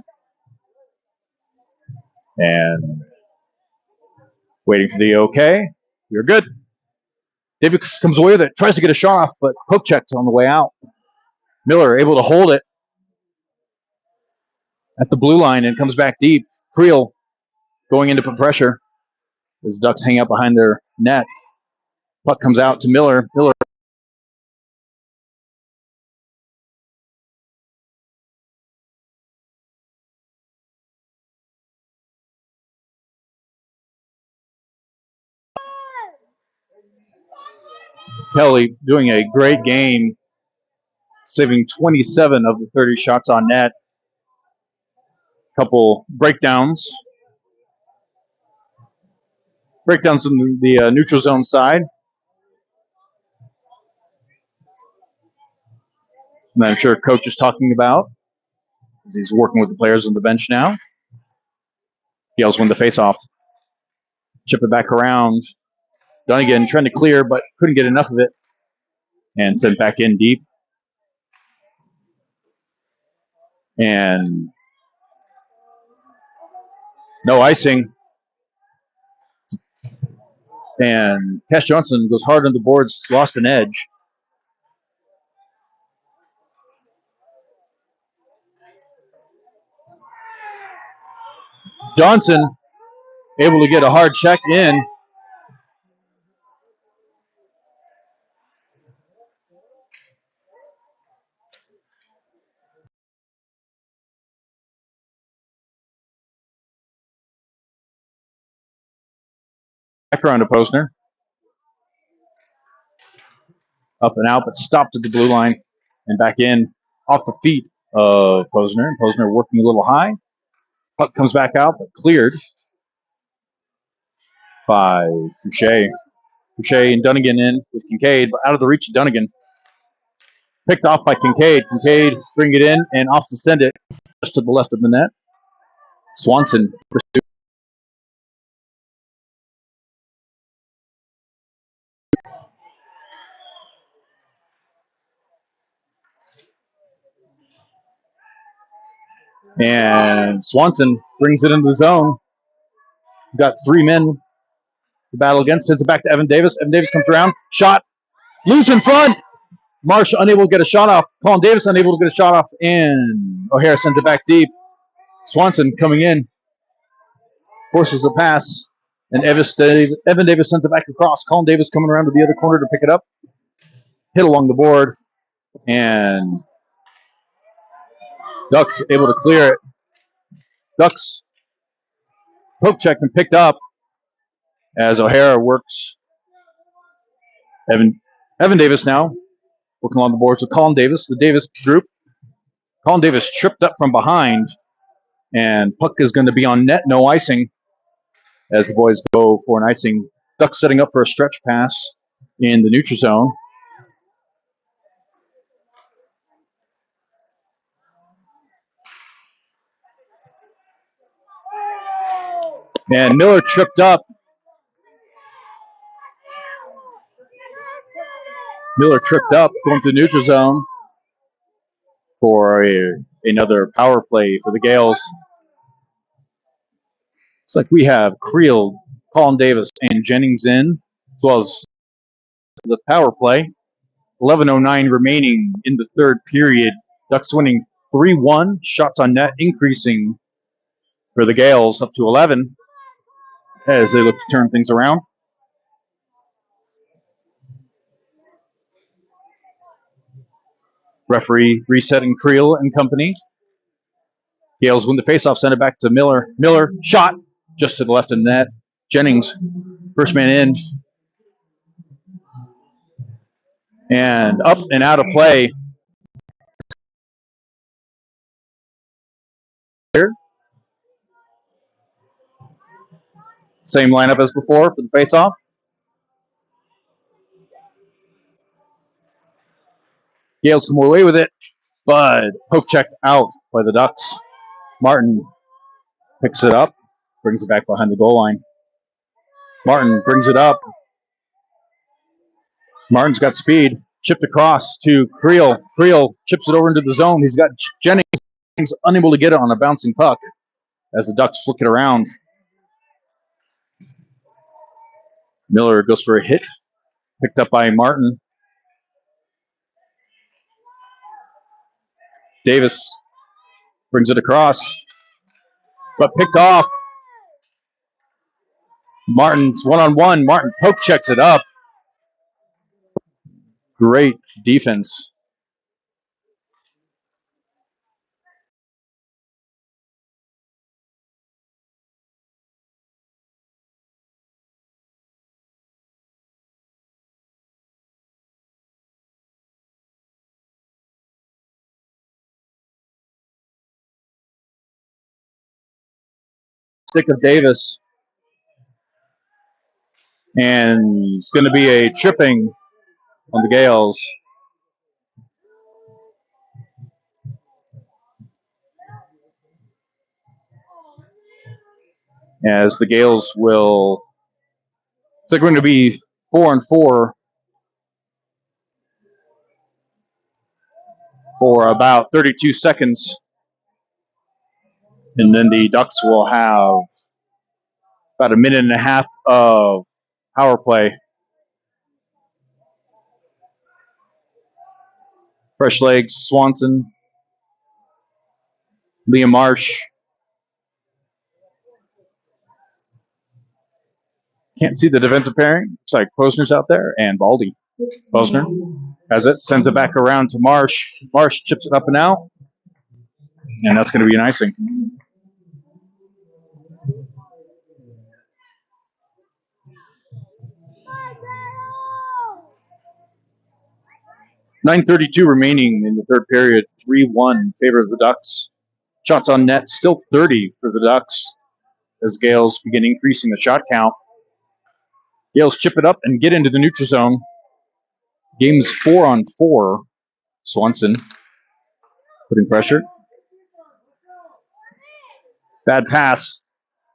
A: And waiting for the okay. We're good. Davis comes away with it, tries to get a shot off, but poke checked on the way out. Miller able to hold it at the blue line and comes back deep. Creel going in to put pressure as Ducks hang out behind their net. Puck comes out to Miller. Miller Kelly doing a great game, saving 27 of the 30 shots on net. Couple breakdowns. Breakdowns in the neutral zone side. And I'm sure Coach is talking about as he's working with the players on the bench now. Gales win the faceoff. Chip it back around. Dunnigan trying to clear, but couldn't get enough of it. And sent back in deep. And no icing. And Cash Johnson goes hard on the boards, lost an edge. Johnson able to get a hard check in. Back around to Posner. Up and out, but stopped at the blue line and back in off the feet of Posner. Posner working a little high. Puck comes back out, but cleared by Couché. Couché and Dunnigan in with Kincaid, but out of the reach of Dunnigan. Picked off by Kincaid. Kincaid bring it in and off to send it just to the left of the net. Swanson pursues. And Swanson brings it into the zone. We've got three men to battle against. Sends it back to Evan Davis. Evan Davis comes around. Shot. Loose in front. Marsh unable to get a shot off. Colin Davis unable to get a shot off. And O'Hara sends it back deep. Swanson coming in. Forces a pass. And Evan Davis sends it back across. Colin Davis coming around to the other corner to pick it up. Hit along the board. And Ducks able to clear it. Ducks poke checked and picked up as O'Hara works. Evan Davis now working on the boards with Colin Davis, the Davis group. Colin Davis tripped up from behind, and puck is going to be on net, no icing, as the boys go for an icing. Ducks setting up for a stretch pass in the neutral zone. And Miller tripped up. Miller tripped up going to the neutral zone for another power play for the Gales. Looks like we have Creel, Colin Davis, and Jennings in, as well as the power play. 11:09 remaining in the third period. Ducks winning 3-1. Shots on net increasing for the Gales, up to 11 as they look to turn things around. Referee resetting Creel and company. Gales win the faceoff, send it back to Miller. Miller, shot just to the left of the net. Jennings, first man in. And up and out of play. Here. Same lineup as before for the faceoff. Gales come away with it, but poke checked out by the Ducks. Martin picks it up, brings it back behind the goal line. Martin brings it up. Martin's got speed. Chipped across to Creel. Creel chips it over into the zone. He's got Jennings unable to get it on a bouncing puck as the Ducks flick it around. Miller goes for a hit. Picked up by Martin. Davis brings it across, but picked off. Martin's one-on-one. Martin poke checks it up. Great defense. Stick of Davis. And it's going to be a tripping on the Gales. As the Gales will, it's going to be 4-4 for about 32 seconds. And then the Ducks will have about a minute and a half of power play. Fresh legs, Swanson, Liam Marsh. Can't see the defensive pairing. Looks like Posner's out there and Baldy. Posner has it, sends it back around to Marsh. Marsh chips it up and out. And that's going to be an icing. .932 remaining in the third period. 3-1 in favor of the Ducks. Shots on net still 30 for the Ducks as Gales begin increasing the shot count. Gales chip it up and get into the neutral zone. Game's 4-on-4. Swanson putting pressure. Bad pass,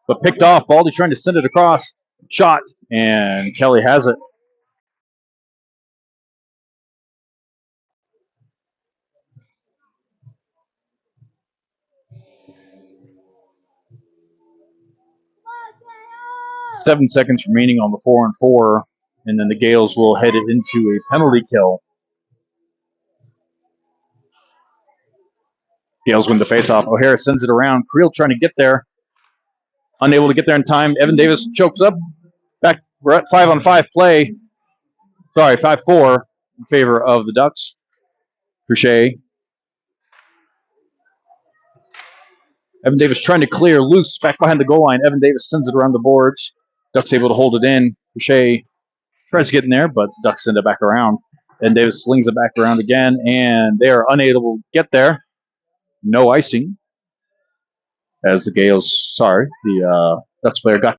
A: but picked off. Baldy trying to send it across. Shot, and Kelly has it. Seven seconds remaining on the 4-on-4, and then the Gales will head it into a penalty kill. Gales win the faceoff. O'Hara sends it around. Creel trying to get there. Unable to get there in time. Evan Davis chokes up. Back. We're at 5-on-5 play. Sorry, 5-4 in favor of the Ducks. Crochet. Evan Davis trying to clear loose back behind the goal line. Evan Davis sends it around the boards. Ducks able to hold it in. Crochet tries to get in there, but Ducks send it back around. And Davis slings it back around again, and they are unable to get there. No icing. As the Gales, the Ducks player got.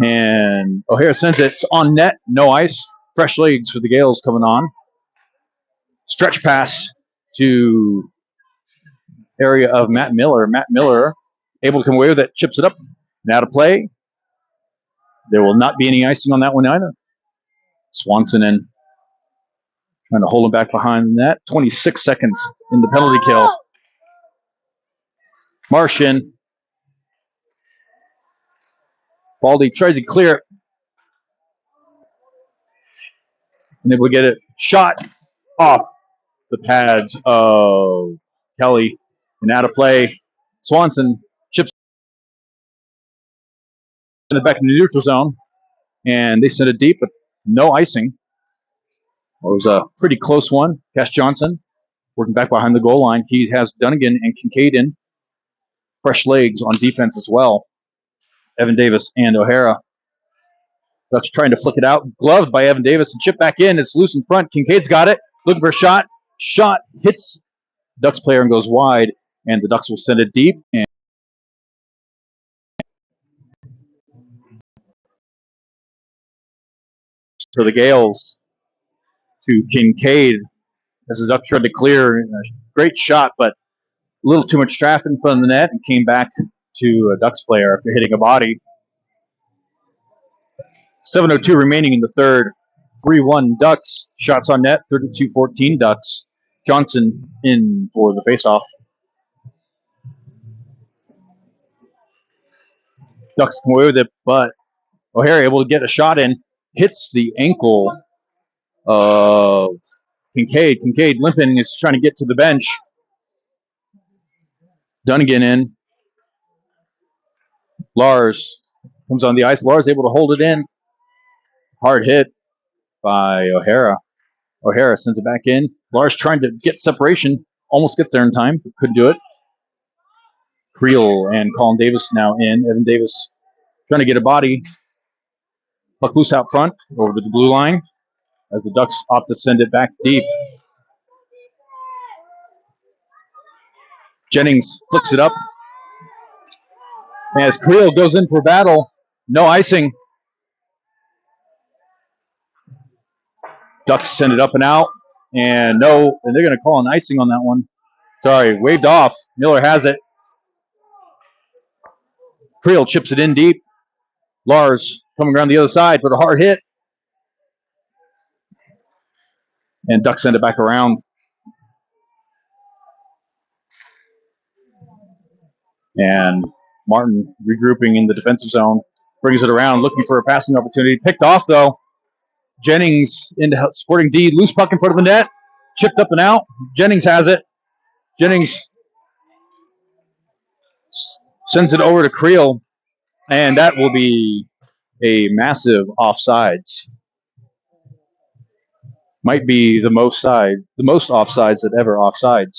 A: And O'Hara sends it. It's on net. No ice. Fresh legs for the Gales coming on. Stretch pass to area of Matt Miller. Matt Miller able to come away with it. Chips it up. And out of play. There will not be any icing on that one either. Swanson in. Trying to hold him back behind the net. 26 seconds in the penalty kill. Martian. Baldy tries to clear it. able to get it shot off the pads of Kelly and out of play. Swanson chips it back in the neutral zone, and they send it deep, but no icing. It was a pretty close one. Cash Johnson working back behind the goal line. He has Dunnigan and Kincaid in. Fresh legs on defense as well. Evan Davis and O'Hara. Ducks trying to flick it out. Gloved by Evan Davis and chip back in. It's loose in front. Kincaid's got it. Looking for a shot. Shot hits Ducks player and goes wide. And the Ducks will send it deep. And for the Gales to Kincaid as the Ducks tried to clear. Great shot, but a little too much traffic in front of the net and came back to a Ducks player after hitting a body. 7:02 remaining in the third. 3-1 Ducks. Shots on net, 32-14 Ducks. Johnson in for the faceoff. Ducks come away with it, but O'Hara able to get a shot in. Hits the ankle of Kincaid. Kincaid limping, is trying to get to the bench. Dunnigan in. Lars comes on the ice. Lars able to hold it in. Hard hit by O'Hara. O'Hara sends it back in. Lars trying to get separation. Almost gets there in time, but couldn't do it. Creel and Colin Davis now in. Evan Davis trying to get a body. Puck loose out front, over to the blue line, as the Ducks opt to send it back deep. Jennings flicks it up. As Creel goes in for battle, no icing. Ducks send it up and out, and no, and they're going to call an icing on that one. Sorry, waved off. Miller has it. Creel chips it in deep. Lars coming around the other side for a hard hit. And Ducks send it back around. And Martin regrouping in the defensive zone. Brings it around, looking for a passing opportunity. Picked off, though. Jennings into supporting D. Loose puck in front of the net. Chipped up and out. Jennings has it. Jennings sends it over to Creel. And that will be a massive offsides. Might be the most offsides that ever offsides.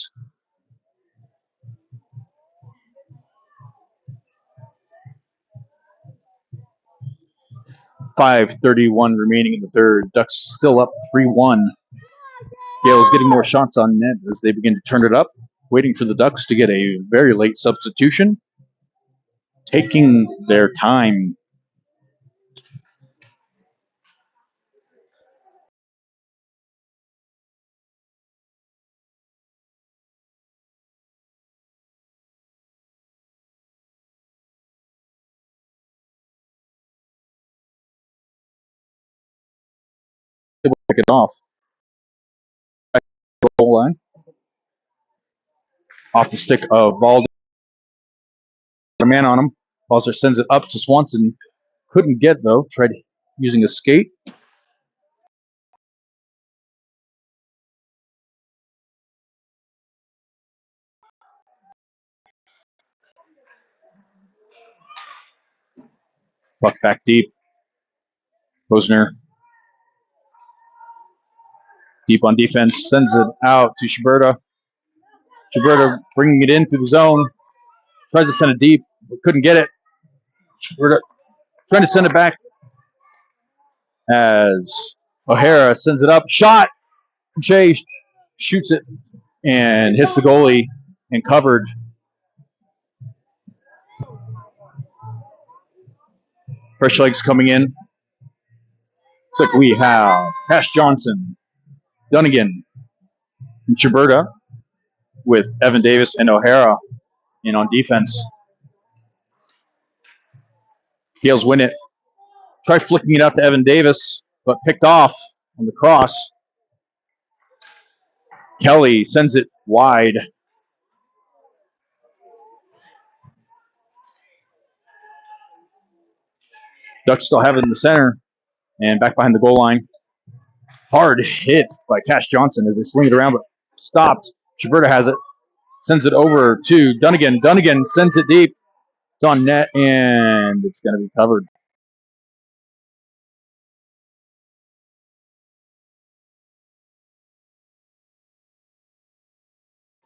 A: .5:31 remaining in the third. Ducks still up 3-1. Gales getting more shots on net as they begin to turn it up. Waiting for the Ducks to get a very late substitution. Taking their time. Pick it off. Goal line. Off the stick of Baldy. A man on him. Balzer sends it up to Swanson. Couldn't get, though. Tried using a skate. Puck back deep. Posner. Deep on defense. Sends it out to Schiberta. Schiberta bringing it in through the zone. Tries to send it deep, but couldn't get it. Schiberta trying to send it back as O'Hara sends it up. Shot! Couché shoots it and hits the goalie and covered. Fresh legs coming in. Looks like we have Cash Johnson, Dunnigan, and Schiberta with Evan Davis and O'Hara in on defense. Gales win it. Try flicking it out to Evan Davis, but picked off on the cross. Kelly sends it wide. Ducks still have it in the center and back behind the goal line. Hard hit by Cash Johnson as they sling it around, but stopped. Shiberta has it. Sends it over to Dunnigan. Dunnigan sends it deep. It's on net, and it's going to be covered.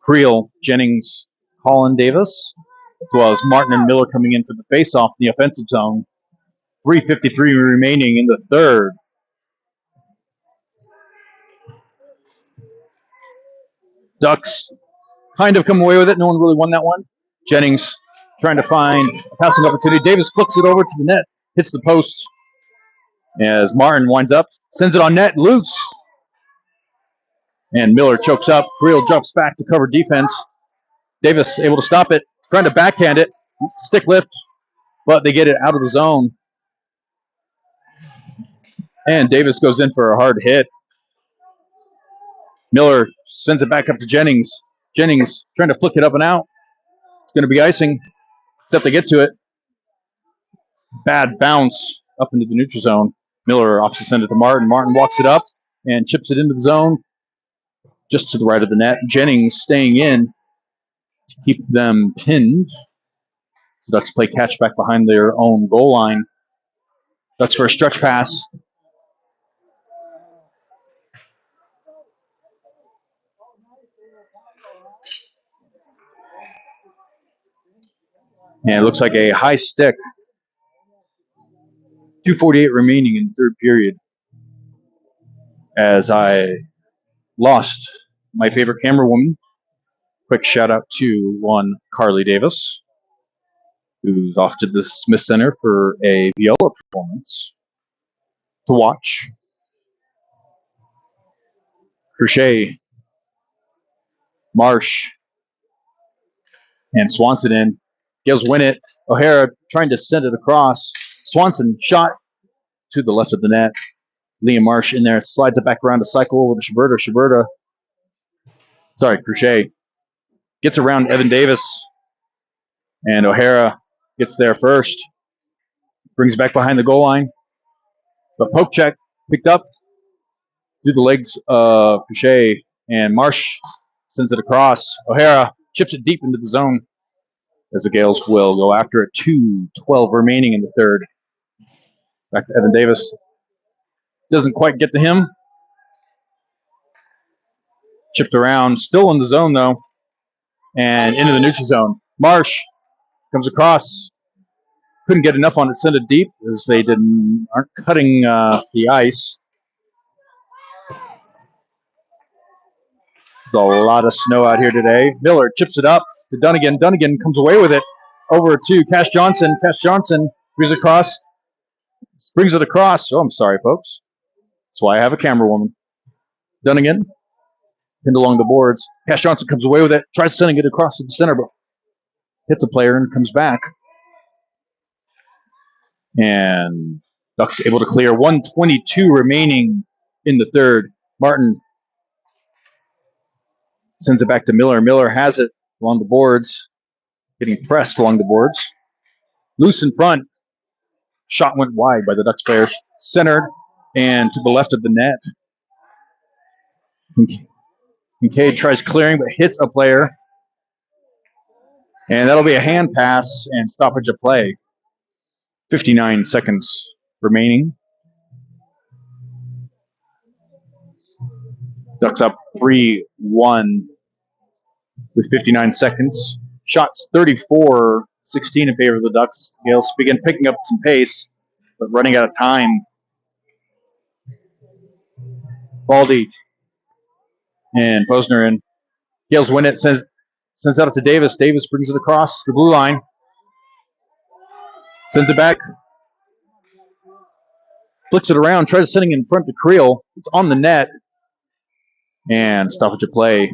A: Creel, Jennings, Colin Davis, as well as Martin and Miller coming in for the face-off in the offensive zone. 3:53 remaining in the third. Ducks kind of come away with it. No one really won that one. Jennings trying to find a passing opportunity. Davis flicks it over to the net, hits the post as Martin winds up, sends it on net, loose. And Miller chokes up. Creel drops back to cover defense. Davis able to stop it, trying to backhand it, stick lift, but they get it out of the zone. And Davis goes in for a hard hit. Miller sends it back up to Jennings. Jennings trying to flick it up and out. It's going to be icing, except they get to it. Bad bounce up into the neutral zone. Miller opts to send it to Martin. Martin walks it up and chips it into the zone just to the right of the net. Jennings staying in to keep them pinned. So Ducks play catch back behind their own goal line. Ducks for a stretch pass. And it looks like a high stick. 2:48 remaining in the third period. As I lost my favorite camera woman. Quick shout out to one Carly Davis, who's off to the Smith Center for a viola performance to watch. Crochet, Marsh, and Swanson in. Gales win it. O'Hara trying to send it across. Swanson shot to the left of the net. Liam Marsh in there, slides it back around to cycle over to Shiberta. Crochet gets around Evan Davis. And O'Hara gets there first. Brings it back behind the goal line. But poke check picked up through the legs of Crochet. And Marsh sends it across. O'Hara chips it deep into the zone as the Gales will go after it. 2:12 remaining in the third. Back to Evan Davis. Doesn't quite get to him. Chipped around. Still in the zone, though. And into the neutral zone. Marsh comes across. Couldn't get enough on it. Send it deep as they aren't cutting the ice. There's a lot of snow out here today. Miller chips it up to Dunnigan. Dunnigan comes away with it over to Cash Johnson. Cash Johnson brings it across. Brings it across. Oh, I'm sorry, folks. That's why I have a camera woman. Dunnigan pinned along the boards. Cash Johnson comes away with it. Tries sending it across to the center, but hits a player and comes back. And Ducks able to clear. 1:22 remaining in the third. Martin sends it back to Miller. Miller has it along the boards. Getting pressed along the boards. Loose in front. Shot went wide by the Ducks players. Centered and to the left of the net. Kincaid tries clearing but hits a player. And that'll be a hand pass and stoppage of play. 59 seconds remaining. Ducks up 3-1 with 59 seconds. Shots 34-16 in favor of the Ducks. Gales begin picking up some pace, but running out of time. Baldy and Posner in. Gales win it, sends out to Davis. Davis brings it across the blue line. Sends it back. Flicks it around, tries sending it in front to Creel. It's on the net. And stoppage of play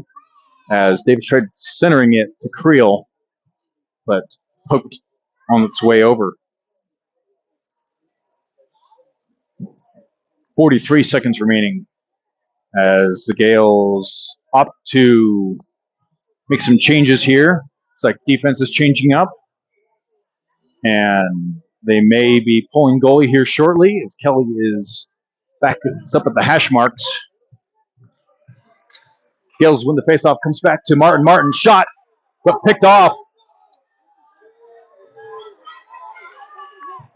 A: as Davis tried centering it to Creel, but poked on its way over. 43 seconds remaining as the Gales opt to make some changes here. It's like defense is changing up. And they may be pulling goalie here shortly as Kelly is Back it's up at the hash marks. Gales win the faceoff. Comes back to Martin. Martin shot, but picked off.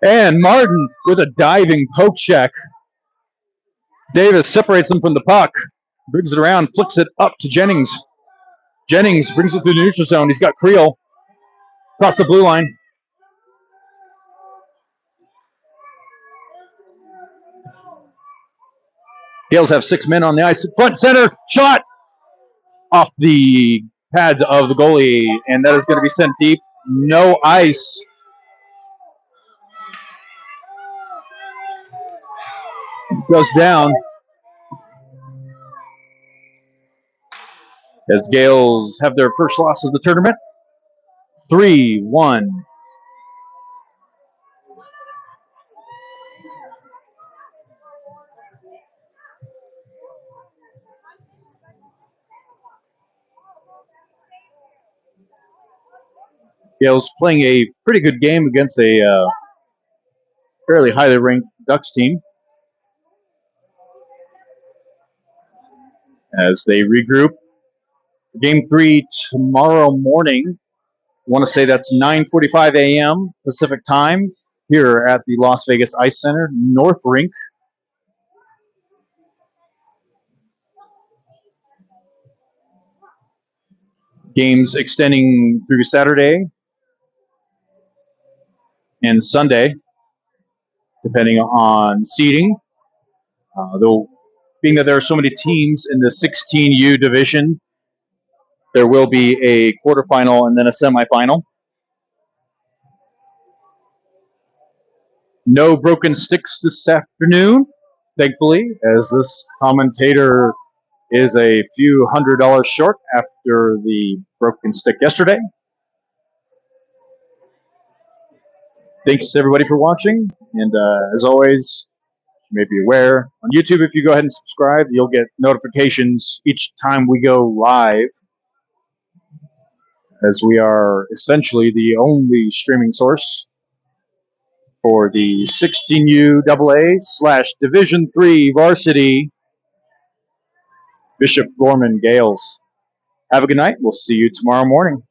A: And Martin with a diving poke check. Davis separates him from the puck. Brings it around, flicks it up to Jennings. Jennings brings it through the neutral zone. He's got Creel across the blue line. Gales have 6 men on the ice. Front center, shot off the pads of the goalie, and that is going to be sent deep. No ice. Goes down. As Gales have their first loss of the tournament. 3-1. Gales playing a pretty good game against a fairly highly ranked Ducks team. As they regroup. Game 3 tomorrow morning. I want to say that's 9:45 a.m. Pacific time here at the Las Vegas Ice Center, North Rink. Games extending through Saturday and Sunday, depending on seeding. Though, being that there are so many teams in the 16U division, there will be a quarterfinal and then a semifinal. No broken sticks this afternoon, thankfully, as this commentator is a few $100s short after the broken stick yesterday. Thanks everybody for watching, and as always, you may be aware, on YouTube, if you go ahead and subscribe, you'll get notifications each time we go live, as we are essentially the only streaming source for the 16U AA/Division III varsity Bishop Gorman Gales. Have a good night. We'll see you tomorrow morning.